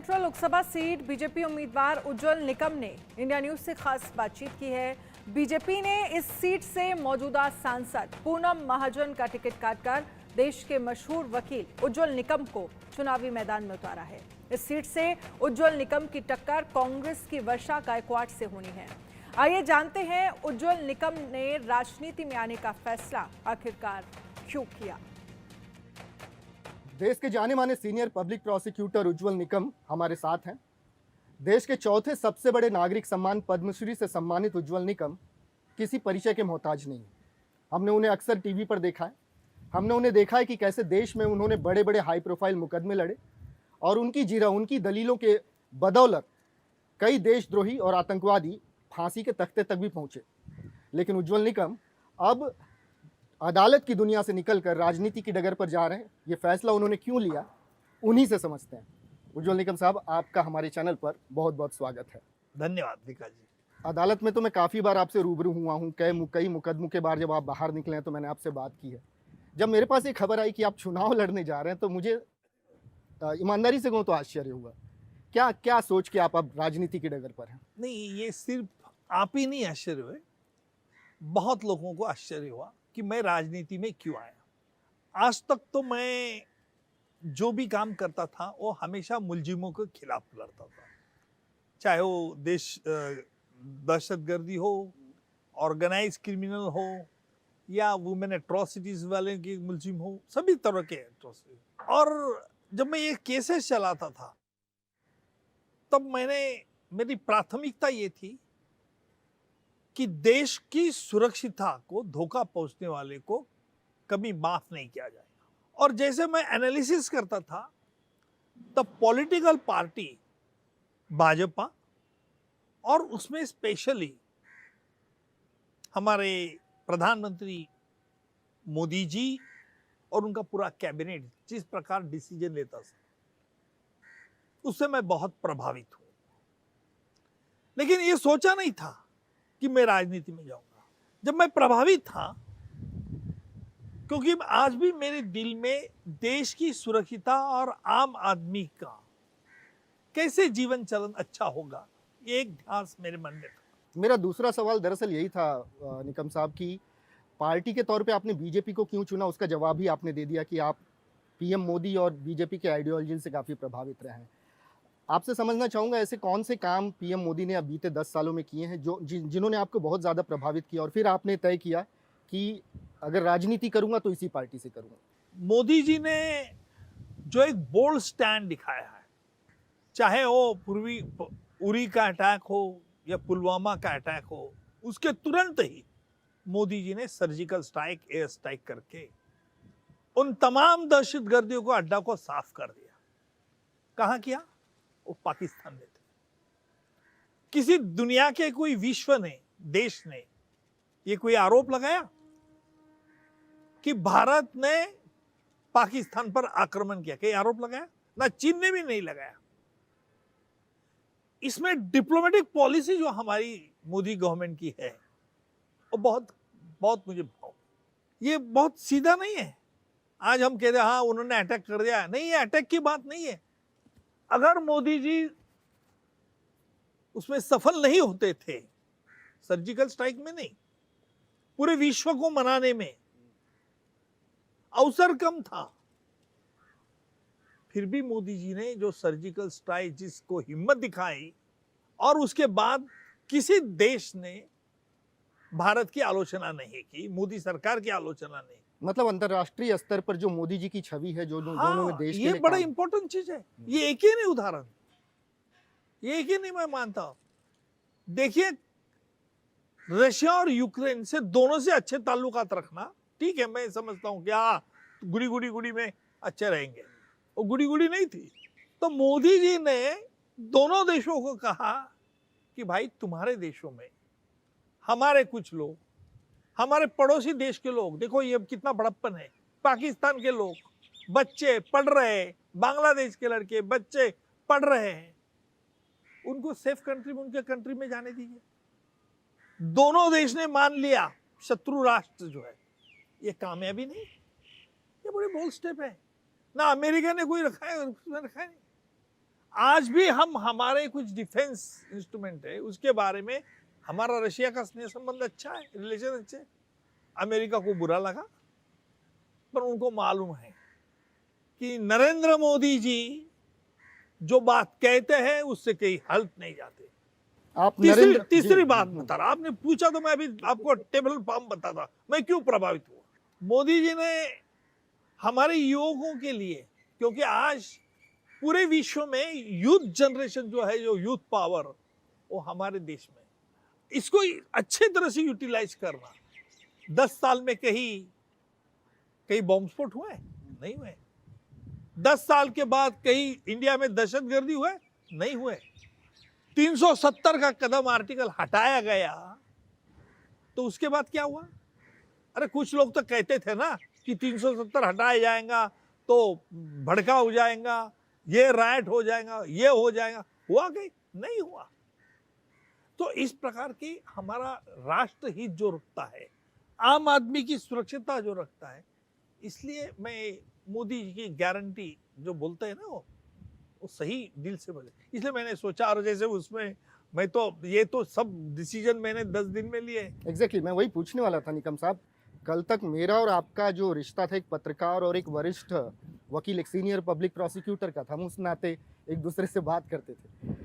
Central Lok Sabha seat BJP उम्मीदवार उज्जवल निकम ने India news से खास बातचीत की है। बीजेपी ने इस सीट से मौजूदा सांसद पूनम महाजन का टिकट काटकर देश के मशहूर वकील उज्जवल निकम को चुनावी मैदान में उतारा है। इस सीट से उज्जवल निकम की टक्कर कांग्रेस की वर्षा गायकवाड से होनी है। आइए जानते हैं उज्जवल निकम ने राजनीति में आने का फैसला आखिरकार क्यों किया। देश के जाने माने सीनियर पब्लिक प्रोसिक्यूटर उज्जवल निकम हमारे साथ हैं। देश के चौथे सबसे बड़े नागरिक सम्मान पद्मश्री से सम्मानित उज्जवल निकम किसी परिचय के मोहताज नहीं। हमने उन्हें अक्सर टीवी पर देखा है। हमने उन्हें देखा है कि कैसे देश में उन्होंने बड़े बड़े हाई प्रोफाइल मुकदमे लड़े और उनकी दलीलों के बदौलत कई देशद्रोही और आतंकवादी फांसी के तख्ते तक भी पहुंचे। लेकिन उज्जवल निकम अब अदालत की दुनिया से निकलकर राजनीति की डगर पर जा रहे हैं। ये फैसला उन्होंने क्यों लिया, उन्हीं से समझते हैं। उज्जवल निकम साहब, आपका हमारे चैनल पर बहुत बहुत स्वागत है। धन्यवाद विकास जी। अदालत में तो मैं काफ़ी बार आपसे रूबरू हुआ हूँ। कई मुकदमों के बाद जब आप बाहर निकले हैं तो मैंने आपसे बात की है। जब मेरे पास ये खबर आई कि आप चुनाव लड़ने जा रहे हैं तो मुझे ईमानदारी से कहूँ तो आश्चर्य हुआ। क्या क्या सोच के आप अब राजनीति की डगर पर हैं? नहीं, ये सिर्फ आप ही नहीं आश्चर्य हुए, बहुत लोगों को आश्चर्य हुआ कि मैं राजनीति में क्यों आया। आज तक तो मैं जो भी काम करता था वो हमेशा मुलजिमों के खिलाफ लड़ता था, चाहे वो दहशतगर्दी हो, ऑर्गेनाइज क्रिमिनल हो या वुमेन एट्रोसिटीज वाले के मुलजिम हो, सभी तरह के एट्रोसिटी। और जब मैं ये केसेस चलाता था तब मेरी प्राथमिकता ये थी कि देश की सुरक्षितता को धोखा पहुंचने वाले को कभी माफ नहीं किया जाएगा। और जैसे मैं एनालिसिस करता था तब पॉलिटिकल पार्टी भाजपा और उसमें स्पेशली हमारे प्रधानमंत्री मोदी जी और उनका पूरा कैबिनेट जिस प्रकार डिसीजन लेता था उससे मैं बहुत प्रभावित हूं। लेकिन ये सोचा नहीं था कि मैं राजनीति में जाऊंगा। जब मैं प्रभावित था क्योंकि आज भी मेरे दिल में देश की सुरक्षितता और आम आदमी का कैसे जीवन चलन अच्छा होगा, ये एक ध्यास मेरे मन में था। मेरा दूसरा सवाल दरअसल यही था निकम साहब की पार्टी के तौर पे आपने बीजेपी को क्यों चुना। उसका जवाब ही आपने दे दिया कि आप पीएम मोदी और बीजेपी के आइडियोलॉजी से काफ़ी प्रभावित रहे हैं। आपसे समझना चाहूँगा ऐसे कौन से काम पीएम मोदी ने अब बीते 10 सालों में किए हैं जिन्होंने आपको बहुत ज़्यादा प्रभावित किया और फिर आपने तय किया कि अगर राजनीति करूँगा तो इसी पार्टी से करूँगा। मोदी जी ने जो एक बोल्ड स्टैंड दिखाया है, चाहे वो पूर्वी उरी का अटैक हो या पुलवामा का अटैक हो, उसके तुरंत ही मोदी जी ने सर्जिकल स्ट्राइक, एयर स्ट्राइक करके उन तमाम दहशतगर्दियों को अड्डा को साफ कर दिया। कहाँ किया? वो पाकिस्तान में थे। किसी दुनिया के कोई विश्व ने, देश ने ये कोई आरोप लगाया कि भारत ने पाकिस्तान पर आक्रमण किया? कई आरोप लगाया? ना चीन ने भी नहीं लगाया। इसमें डिप्लोमेटिक पॉलिसी जो हमारी मोदी गवर्नमेंट की है वो बहुत मुझे भाव। ये बहुत सीधा नहीं है। आज हम कहते हैं हाँ उन्होंने अटैक कर दिया, नहीं, ये अटैक की बात नहीं है। अगर मोदी जी उसमें सफल नहीं होते थे, सर्जिकल स्ट्राइक में नहीं, पूरे विश्व को मनाने में अवसर कम था, फिर भी मोदी जी ने जो सर्जिकल स्ट्राइक जिसको हिम्मत दिखाई और उसके बाद किसी देश ने भारत की आलोचना नहीं की, मोदी सरकार की आलोचना नहीं। मतलब अंतर्राष्ट्रीय स्तर पर जो मोदी जी की छवि है, जो उन्होंने देश के लिए ये बड़ा इंपॉर्टेंट चीज है। ये एक ही नहीं उदाहरण, ये एक ही नहीं मैं मानता। देखिए, रशिया और यूक्रेन से दोनों से अच्छे ताल्लुकात रखना ठीक है, मैं समझता हूं कि हाँ गुड़ी में अच्छे रहेंगे, वो गुड़ी नहीं थी। तो मोदी जी ने दोनों देशों को कहा कि भाई तुम्हारे देशों में हमारे कुछ लोग, हमारे पड़ोसी देश के लोग, देखो ये कितना बड़प्पन है, पाकिस्तान के लोग, बच्चे पढ़ रहे हैं, बांग्लादेश के लड़के बच्चे पढ़ रहे हैं, उनको सेफ कंट्री में, उनके कंट्री में जाने दीजिए। दोनों देश ने मान लिया शत्रु राष्ट्र जो है ये कामयाबी नहीं, ये बड़ी बोल्ड स्टेप है। ना अमेरिका ने कोई रखा है, उसने रखा है नहीं। आज भी हम हमारे कुछ डिफेंस इंस्ट्रूमेंट है उसके बारे में हमारा रशिया का स्नेह संबंध अच्छा है, रिलेशन अच्छे। अमेरिका को बुरा लगा, पर उनको मालूम है कि नरेंद्र मोदी जी जो बात कहते हैं उससे कहीं हल्फ नहीं जाते। आप तीसरी बात बता रहा, आपने पूछा तो मैं अभी आपको टेबल फॉर्म बताता मैं क्यों प्रभावित हुआ। मोदी जी ने हमारे युवकों के लिए, क्योंकि आज पूरे विश्व में यूथ जनरेशन जो है, जो यूथ पावर, वो हमारे देश में, इसको अच्छे तरह से यूटिलाइज करना। 10 साल में कहीं बॉम्ब स्फोट हुए? नहीं हुए। 10 साल के बाद कहीं इंडिया में दहशतगर्दी हुए? नहीं हुए। 370 का कदम आर्टिकल हटाया गया, तो उसके बाद क्या हुआ? अरे कुछ लोग तो कहते थे ना कि 370 हटाया जाएगा तो भड़का हो जाएगा, ये राइट हो जाएगा, ये हो जाएगा। हुआ कि नहीं हुआ। तो इस प्रकार की हमारा राष्ट्र हित जो रखता है, आम आदमी की सुरक्षितता जो रखता है, इसलिए मैं मोदी जी की गारंटी जो बोलते हैं ना वो सही दिल से बोले। इसलिए मैंने सोचा, और जैसे उसमें मैं तो ये तो सब डिसीजन मैंने 10 दिन में लिए। एग्जैक्टली मैं वही पूछने वाला था निकम साहब। कल तक मेरा और आपका जो रिश्ता था एक पत्रकार और एक वरिष्ठ वकील, एक सीनियर पब्लिक प्रोसिक्यूटर का था, हम उस नाते एक दूसरे से बात करते थे।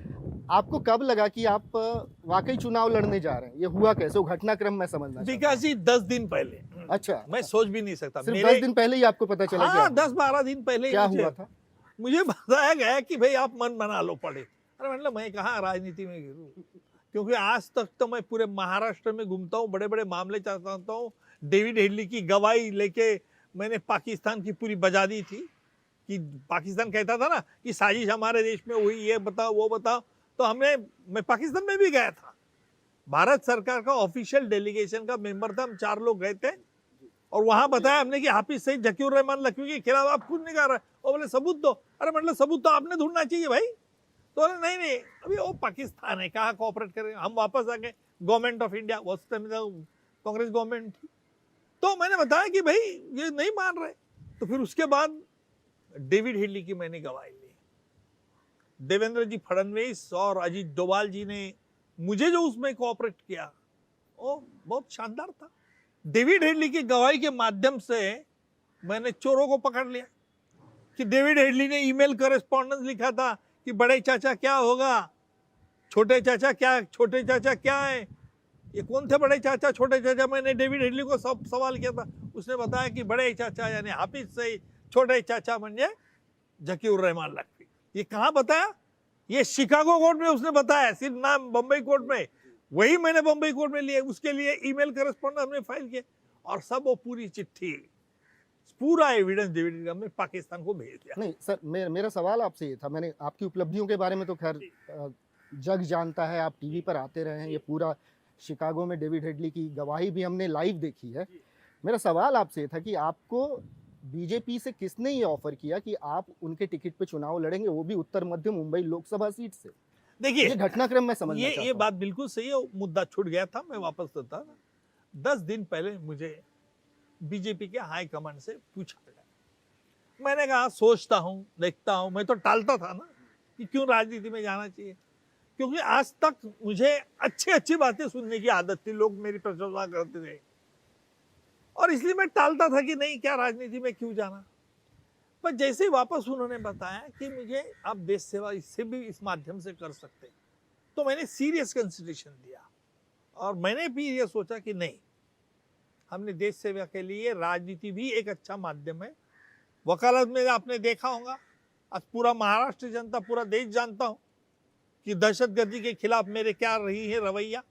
आपको कब लगा कि आप वाकई चुनाव लड़ने जा रहे हैं? ये हुआ कैसे? वो घटनाक्रम मैं समझना चाहता हूं। विकास 10 दिन पहले। अच्छा, मैं सोच भी नहीं सकता। सिर्फ 10 दिन पहले ही आपको पता चला? हाँ, 10-12 दिन पहले क्या हुआ था? मुझे बताया गया कि भाई आप मन बना लो पड़े। अरे मतलब मैं कहाँ राजनीति में गिरूं, क्योंकि आज तक तो मैं पूरे महाराष्ट्र में घूमता हूँ, बड़े बड़े मामले चाहता हूँ। डेविड हेडली की गवाही लेके मैंने पाकिस्तान की पूरी बजा दी थी कि पाकिस्तान कहता था ना कि साजिश हमारे देश में हुई, ये बताओ वो बताओ। तो मैं पाकिस्तान में भी गया था, भारत सरकार का ऑफिशियल डेलीगेशन का मेंबर था, हम 4 लोग गए थे, और वहां बताया हमने कि हाफिज सईद जकीर रहमान लखवी के खिलाफ आप खुद नहीं कर रहे। और बोले सबूत दो। अरे मतलब सबूत तो आपने ढूंढना चाहिए भाई। तो बोले नहीं अभी वो पाकिस्तान है, कहाँ कोऑपरेट करेंगे। हम वापस आ गए, गवर्नमेंट ऑफ इंडिया, वो कांग्रेस गवर्नमेंट थी। तो मैंने बताया कि भाई ये नहीं मान रहे। तो फिर उसके बाद डेविड हेडली की मैंने गवाही ली। देवेंद्र जी फडणवीस और अजीत डोभाल जी ने मुझे जो उसमें कोऑपरेट किया वो बहुत शानदार था। डेविड हेडली की गवाही के माध्यम से मैंने चोरों को पकड़ लिया कि डेविड हेडली ने ईमेल कॉरेस्पॉन्डेंस लिखा था कि बड़े चाचा क्या होगा, छोटे चाचा क्या है, ये कौन थे बड़े चाचा छोटे चाचा। मैंने डेविड हेडली को सब सवाल किया था, उसने बताया कि बड़े चाचा यानी हाफिज सईद, छोटे चाचा म्हणजे जकीर रहमान लखवी। ये कहाँ बताया? ये शिकागो कोर्ट में उसने बताया, सिर्फ नाम बम्बई कोर्ट में। वही मैंने बम्बई कोर्ट में लिए, उसके लिए ईमेल करेस्पॉन्डेंस हमने फाइल किया, और सब वो पूरी चिट्ठी, पूरा एविडेंस डेविड हमने पाकिस्तान को भेज दिया। नहीं सर, मेरा सवाल आपसे ये था, मैंने आपकी उपलब्धियों के बारे में तो खैर जग जानता है, आप टीवी पर आते रहे हैं, ये पूरा शिकागो में डेविड हेडली की गवाही भी हमने लाइव देखी है। मेरा सवाल आपसे ये था कि आपको बीजेपी से किसने ये ऑफर किया कि आप उनके टिकट पे चुनाव लड़ेंगे, वो भी उत्तर मध्य मुंबई लोकसभा सीट से? देखिए ये घटनाक्रम में समझना चाहता ये हूं। बात बिल्कुल सही है, मुद्दा छूट गया था, मैं वापस देता ना। 10 दिन पहले मुझे बीजेपी के हाई कमांड से पूछा गया। मैंने कहा सोचता हूँ, देखता हूँ। मैं तो टालता था ना कि क्यों राजनीति में जाना चाहिए, क्योंकि आज तक मुझे अच्छी बातें सुनने की आदत थी, लोग मेरी प्रशंसा करते थे, और इसलिए मैं टालता था कि नहीं क्या राजनीति में क्यों जाना। पर जैसे ही वापस उन्होंने बताया कि मुझे आप देश सेवा इससे भी इस माध्यम से कर सकते, तो मैंने सीरियस कंसिडरेशन दिया, और मैंने भी ये सोचा कि नहीं, हमने देश सेवा के लिए राजनीति भी एक अच्छा माध्यम है। वकालत में आपने देखा होगा, आज पूरा महाराष्ट्र जनता, पूरा देश जानता हो कि दहशतगर्दी के खिलाफ मेरे क्या रही है रवैया।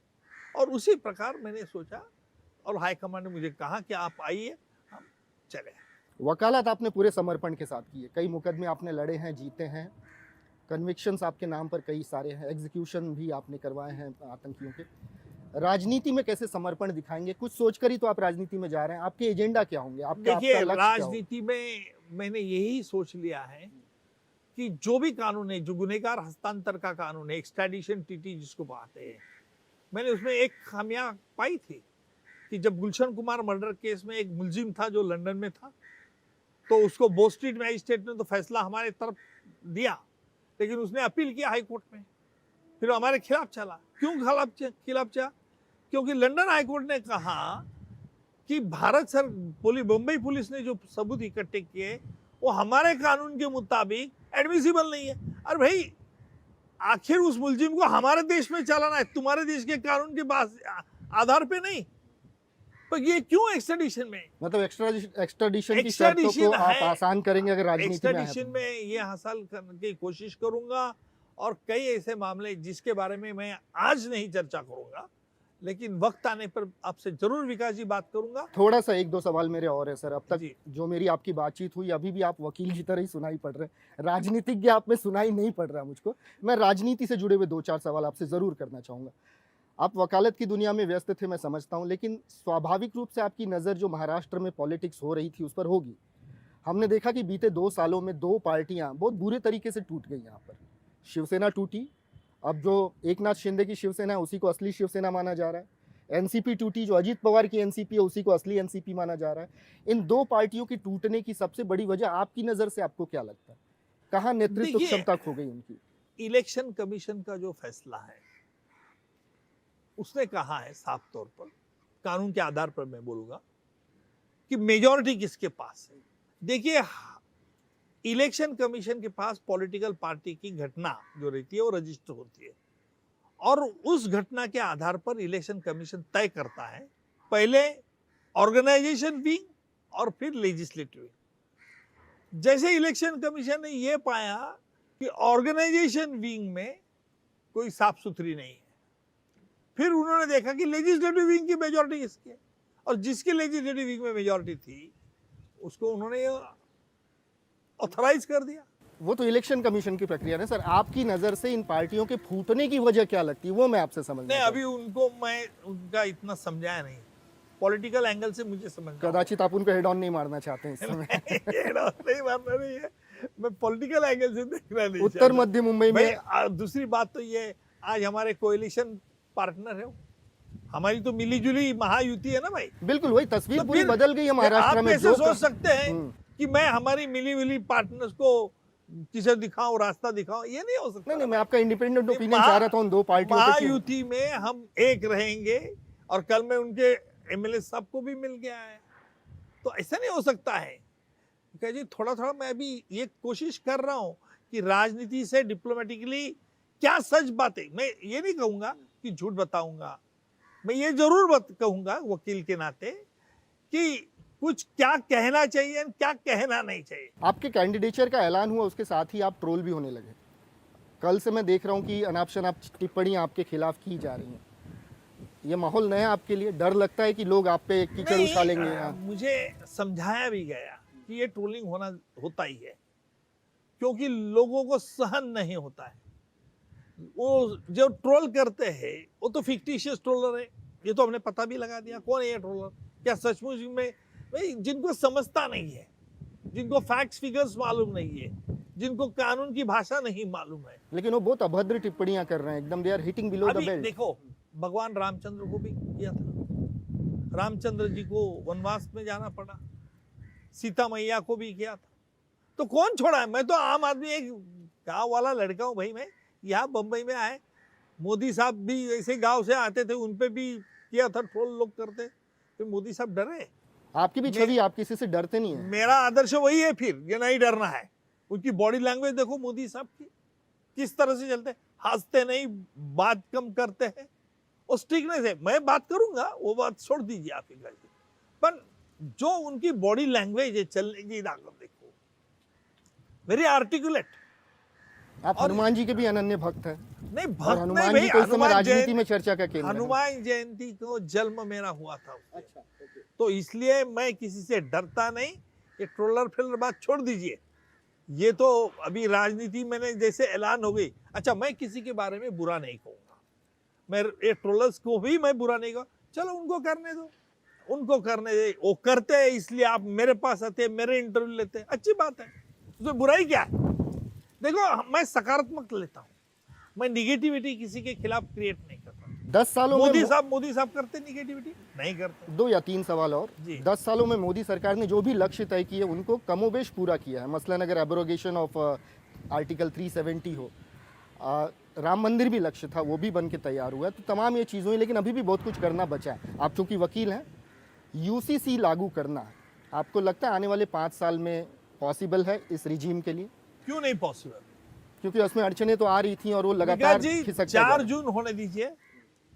और उसी प्रकार मैंने सोचा, और हाईकमांड ने मुझे कहा कि आप आइए, हम चले। वकालत आपने पूरे समर्पण के साथ की है, कई मुकदमे आपने लड़े हैं, जीते हैं, कन्विक्शंस आपके नाम पर कई सारे हैं, एग्जीक्यूशन भी आपने करवाए हैं आतंकियों के। राजनीति में कैसे समर्पण दिखाएंगे? कुछ सोचकर ही तो आप राजनीति में जा रहे हैं, आपके एजेंडा क्या होंगे? देखिए, राजनीति में मैंने यही सोच लिया है कि जो भी कानून है, जो गुनहगार हस्तांतर का कानून है, एक्सट्रैडिशन ट्रीटी जिसको कहते हैं, मैंने उसमें एक खामियां पाई थी कि जब गुलशन कुमार मर्डर केस में एक मुलजिम था जो लंदन में था, तो उसको बो स्ट्रीट मैजिस्ट्रेट ने तो फैसला हमारे तरफ दिया, लेकिन उसने अपील किया हाई कोर्ट में, फिर हमारे खिलाफ चला। क्यों खिलाफ चला? क्योंकि लंदन हाई कोर्ट ने कहा कि भारत बम्बई पुलिस ने जो सबूत इकट्ठे किए वो हमारे कानून के मुताबिक एडमिसिबल नहीं है। और भाई आखिर उस मुलजिम को हमारे देश में चलाना है, तुम्हारे देश के कानून के आधार पे नहीं। पर ये क्यों एक्सट्रेडिशन में, मतलब एक्स्ट्राडिशन की शर्तों को आप आसान करेंगे अगर राजनीति में एक्सट्रेडिशन में ये हासिल करने की कोशिश करूंगा। और कई ऐसे मामले जिसके बारे में मैं आज नहीं चर्चा करूंगा, लेकिन वक्त आने पर आपसे जरूर विकास जी बात करूंगा। थोड़ा सा एक दो सवाल मेरे और है सर। अब तक जी। जो मेरी आपकी बातचीत हुई, अभी भी आप वकील की तरह ही सुनाई पड़ रहे हैं, राजनीतिज्ञ आप में सुनाई नहीं पड़ रहा मुझको। मैं राजनीति से जुड़े हुए 2-4 सवाल आपसे जरूर करना चाहूंगा। आप वकालत की दुनिया में व्यस्त थे, मैं समझता हूं, लेकिन स्वाभाविक रूप से आपकी नज़र जो महाराष्ट्र में पॉलिटिक्स हो रही थी उस पर होगी। हमने देखा कि बीते 2 सालों में 2 पार्टियां बहुत बुरे तरीके से टूट गई। यहाँ पर शिवसेना टूटी, अब जो एकनाथ शिंदे की शिवसेना है उसी को असली शिवसेना माना जा रहा है। एनसीपी टूटी, जो अजीत पवार की एनसीपी है उसी को असली एनसीपी माना जा रहा है। इन 2 पार्टियों की टूटने की सबसे बड़ी वजह आपकी नज़र से आपको क्या लगता है? कहाँ नेतृत्व क्षमता खो गई उनकी? इलेक्शन कमीशन का जो फैसला है उसने कहा है साफ तौर पर, कानून के आधार पर मैं बोलूंगा, कि मेजॉरिटी किसके पास है। देखिए, इलेक्शन कमीशन के पास पॉलिटिकल पार्टी की घटना जो रहती है वो रजिस्टर होती है, और उस घटना के आधार पर इलेक्शन कमीशन तय करता है, पहले ऑर्गेनाइजेशन विंग और फिर लेजिस्लेटिव विंग। जैसे इलेक्शन कमीशन ने यह पाया कि ऑर्गेनाइजेशन विंग में कोई साफ सुथरी नहीं है, फिर उन्होंने देखा कि लेजिस्लेटिव विंग की मेजॉरिटी किसकी है, और जिसकी लेजिस्लेटिव विंग में मेजॉरिटी थी उसको उन्होंने ऑथराइज कर दिया। वो तो इलेक्शन कमीशन की प्रक्रिया है सर। आपकी नज़र से इन पार्टियों के फूटने की वजह क्या लगती है, वो मैं आपसे समझना नहीं, अभी उनको मैं उनका इतना समझाया नहीं, पॉलिटिकल एंगल से मुझे समझ। कदाचित आप उनको हेड ऑन नहीं मारना चाहते हैं इस समय। हेड ऑन नहीं मारना नहीं है, मैं पॉलिटिकल एंगल से देखना नहीं। उत्तर मध्य मुंबई में दूसरी बात तो ये, आज हमारे कोएलिशन पार्टनर है, हमारी तो मिलीजुली महायुति है ना भाई। बिल्कुल वही तस्वीर तो पूरी बदल गई है महाराष्ट्र में। आप कैसे सोच सकते हैं कि मैं हमारी मिली जुली पार्टनर्स को किसे दिखाऊं, रास्ता दिखाऊं? ये नहीं हो सकता। नहीं, मैं आपका इंडिपेंडेंट ओपिनियन चाह रहा था उन 2 पार्टियों पे। महायुति में हम एक रहेंगे, और कल में उनके एमएलए साहब को भी मिल गया है, तो ऐसा नहीं हो सकता है। जी थोड़ा थोड़ा मैं अभी ये कोशिश कर रहा हूं कि राजनीति से डिप्लोमेटिकली क्या सच बातें, मैं ये नहीं कहूंगा कि झूठ बताऊंगा, मैं ये जरूर कहूंगा वकील के नाते कि कुछ क्या कहना चाहिए क्या कहना नहीं चाहिए। आपके कैंडिडेचर का ऐलान हुआ, उसके साथ ही आप ट्रोल भी होने लगे। कल से मैं देख रहा हूं कि अनाप शनाप टिप्पणियां आपके खिलाफ की जा रही हैं। ये माहौल नया आपके लिए? डर लगता है कि लोग आप पे कीचड़ उछालेंगे? मुझे समझाया भी गया कि ये ट्रोलिंग होता ही है, क्योंकि लोगों को सहन नहीं होता है। वो जो ट्रोल करते हैं वो तो फिक्टिशियस ट्रोलर है, ये तो हमने पता भी लगा दिया कौन है ये ट्रोलर। क्या सचमुच में भाई जिनको समझता नहीं है, जिनको फैक्ट्स फिगर्स मालूम नहीं है, जिनको कानून की भाषा नहीं मालूम है, लेकिन वो बहुत अभद्र टिप्पणियां कर रहे हैं, एकदम they are hitting below the belt. देखो, भगवान रामचंद्र को भी किया था, रामचंद्र जी को वनवास में जाना पड़ा, सीता मैया को भी किया था, तो कौन छोड़ा है? मैं तो आम आदमी, एक गांव वाला लड़का हूं भाई। मैं यहाँ बंबई में आए, मोदी साहब भी ऐसे गांव से आते थे, उन पे भी किया था ट्रोल, लोग करते, फिर मोदी साहब डरे। आपकी भी छवि, आप किसी से डरते नहीं है। मेरा आदर्श वही है, फिर ये नहीं डरना है। उनकी बॉडी लैंग्वेज देखो मोदी साहब की, किस तरह से चलते, हंसते नहीं, बात कम करते हैं, और स्ट्रिक्टनेस है। मैं बात करूंगा, वो बात छोड़ दीजिए आप, पर जो उनकी बॉडी लैंग्वेज है, चलने की ताकत देखो, वेरी आर्टिकुलेट। आप हनुमान जी के भी अनन्य भक्त हैं। नहीं, और भक्त हनुमान नहीं जी भाई, तो इस समय राजनीति में चर्चा का केंद्र है। हनुमान जयंती को जन्म मेरा हुआ था। अच्छा, ओके। तो इसलिए मैं किसी से डरता नहीं। ये ट्रोलर फिलर बात छोड़ दीजिए, ये तो अभी राजनीति मैंने जैसे ऐलान हो गई। अच्छा, मैं किसी के बारे में बुरा नहीं कहूंगा, मैं ये ट्रोलर्स को भी मैं बुरा नहीं कहूँगा। चलो उनको करने दो, उनको करने दे, वो करते हैं, इसलिए आप मेरे पास आते हैं, मेरे इंटरव्यू लेते हैं, अच्छी बात है, उसमें बुराई क्या है? देखो, मैं सकारात्मक लेता हूँ, मैं निगेटिविटी किसी के खिलाफ क्रिएट नहीं करता। 10 सालों में मोदी साहब करते निगेटिविटी नहीं करते। 2 या 3 सवाल और। जी। 10 सालों में मोदी सरकार ने जो भी लक्ष्य तय किए उनको कमोबेश पूरा किया है। मसलन अगर एब्रोगेशन ऑफ आर्टिकल 370 हो, राम मंदिर भी लक्ष्य था, वो भी बन के तैयार हुआ है। तो तमाम ये चीज़ों हैं, लेकिन अभी भी बहुत कुछ करना बचा है। आप चूँकि वकील हैं, यूसीसी लागू करना है, आपको लगता है आने वाले 5 साल में पॉसिबल है इस रिजीम के लिए? क्यों नहीं पॉसिबल? क्योंकि उसमें अड़चने तो आ रही थी और वो विकास लगातार जी, खिसकता जा 4 रहा है। जून होने दीजिए,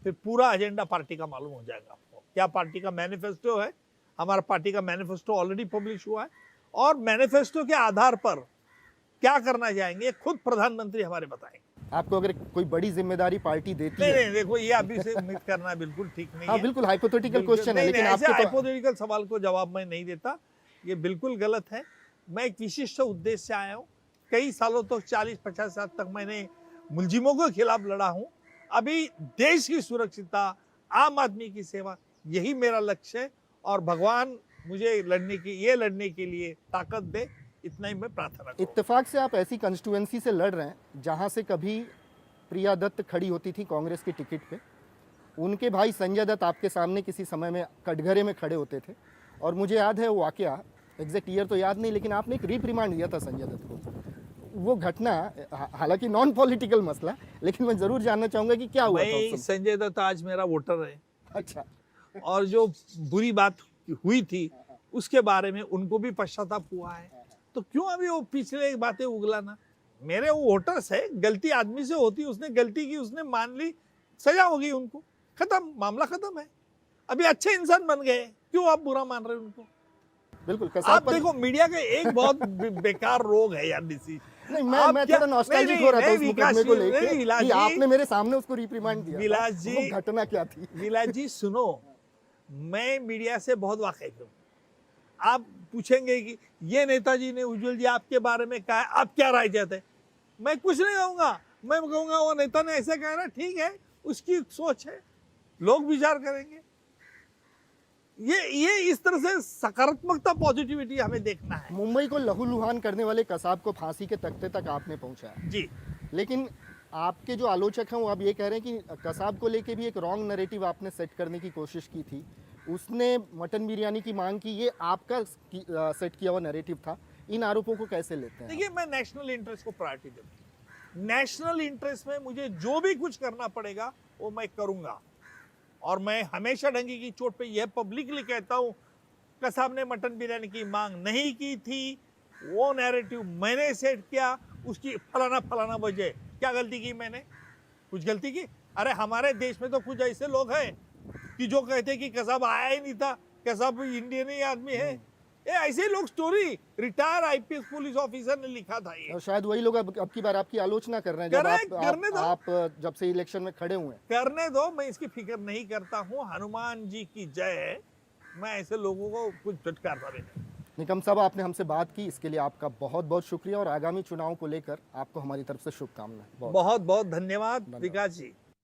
फिर पूरा एजेंडा पार्टी का मालूम हो जाएगा आपको। क्या पार्टी का मैनिफेस्टो है? हमारा पार्टी का मैनिफेस्टो ऑलरेडी पब्लिश हुआ है, और मैनिफेस्टो के आधार पर क्या करना चाहेंगे खुद प्रधानमंत्री हमारे बताएंगे। आपको अगर कोई बड़ी जिम्मेदारी पार्टी देती नहीं है, नहीं, देखो ये अभी से उम्मीद करना बिल्कुल ठीक नहीं हाँ है। बिल्कुल हाइपोथेटिकल बिल्कुल क्वेश्चन है, नहीं, लेकिन नहीं, ऐसे आपको तो हाइपोथेटिकल सवाल को जवाब मैं नहीं देता, ये बिल्कुल गलत है। मैं एक विशिष्ट उद्देश्य से आया हूँ। कई सालों तक 40-50 साल तक मैंने मुलजिमों के खिलाफ लड़ा हूँ। अभी देश की सुरक्षितता, आम आदमी की सेवा, यही मेरा लक्ष्य है, और भगवान मुझे लड़ने के लिए ताकत दे, इतना ही मैं प्रार्थना करूँ। इत्तेफाक से आप ऐसी कंस्टिट्यूएंसी से लड़ रहे हैं जहां से कभी प्रिया दत्त खड़ी होती थी कांग्रेस की टिकट पे, उनके भाई संजय दत्त आपके सामने किसी समय में कटघरे में खड़े होते थे, और मुझे याद है वो वाकया, एग्जैक्ट ईयर तो याद नहीं, लेकिन आपने एक रिप्रिमांड दिया था संजय दत्त को। वो घटना, हालांकि नॉन पॉलिटिकल मसला, लेकिन मैं जरूर जानना चाहूंगा कि क्या हुआ था उस समय? संजय दत्त आज मेरा वोटर है, अच्छा, और जो बुरी बात हुई थी उसके बारे में उनको भी पश्चाताप हुआ है, तो क्यों अभी वो पिछले बातें उगलाना? मेरे वो वोटर्स है, गलती आदमी से होती, उसने गलती की, उसने मान ली, सजा होगी उनको, खत्म, मामला खत्म है। अभी अच्छे इंसान बन गए, क्यों आप बुरा मान रहे हो उनको? बिल्कुल। आप देखो, मीडिया का एक बहुत बेकार रोग है यार डिसीज। नहीं, मैं थोड़ा नॉस्टैल्जिक हो रहा था उस मुकदमे को लेके कि आपने मेरे सामने उसको रिप्रिमांड दिया था। विलास जी, वो घटना क्या थी? विलास जी सुनो, मैं मीडिया से बहुत वाकिफ हूँ। आप पूछेंगे कि ये नेताजी ने उज्जवल जी आपके बारे में कहा, आप क्या राय देते हैं? मैं कुछ नहीं कहूंगा, मैं कहूंगा वो नेता ने ऐसे कहा ना, ठीक है, उसकी सोच है, लोग विचार करेंगे। ये इस तरह से सकारात्मकता, पॉजिटिविटी हमें देखना है। मुंबई को लहूलुहान करने वाले कसाब को फांसी के तख्ते तक आपने पहुंचाया जी, लेकिन आपके जो आलोचक हैं वो अब ये कह रहे हैं कि कसाब को लेके भी एक रॉन्ग नैरेटिव आपने सेट करने की कोशिश की थी। उसने मटन बिरयानी की मांग की, ये आपका सेट किया हुआ नैरेटिव था। इन आरोपों को कैसे लेते हैं? देखिए, मैं नेशनल इंटरेस्ट को प्रायोरिटी देता हूँ। नेशनल इंटरेस्ट में मुझे जो भी कुछ करना पड़ेगा वो मैं करूंगा, और मैं हमेशा डंगी की चोट पे यह पब्लिकली कहता हूँ, कसाब ने मटन बिरयानी की मांग नहीं की थी, वो नैरेटिव मैंने सेट किया, उसकी फलाना वजह। क्या गलती की मैंने? कुछ गलती की? अरे हमारे देश में तो कुछ ऐसे लोग हैं कि जो कहते हैं कि कसाब आया ही नहीं था, कसाब इंडियन ही आदमी है। ये ऐसे लोग, story retire IPS police officer ने लिखा था ये। और शायद वही लोग अब की बार आपकी आलोचना कर रहे हैं जब आप जब से इलेक्शन में खड़े हुए हैं। करने दो, मैं इसकी फिक्र नहीं करता हूँ। हनुमान जी की जय है, मैं ऐसे लोगों को कुछ फटकारता नहीं। निकम साहब, आपने हमसे बात की, इसके लिए आपका बहुत बहुत शुक्रिया, और आगामी चुनाव को लेकर आपको हमारी तरफ से शुभकामनाएं। बहुत बहुत धन्यवाद विकास जी।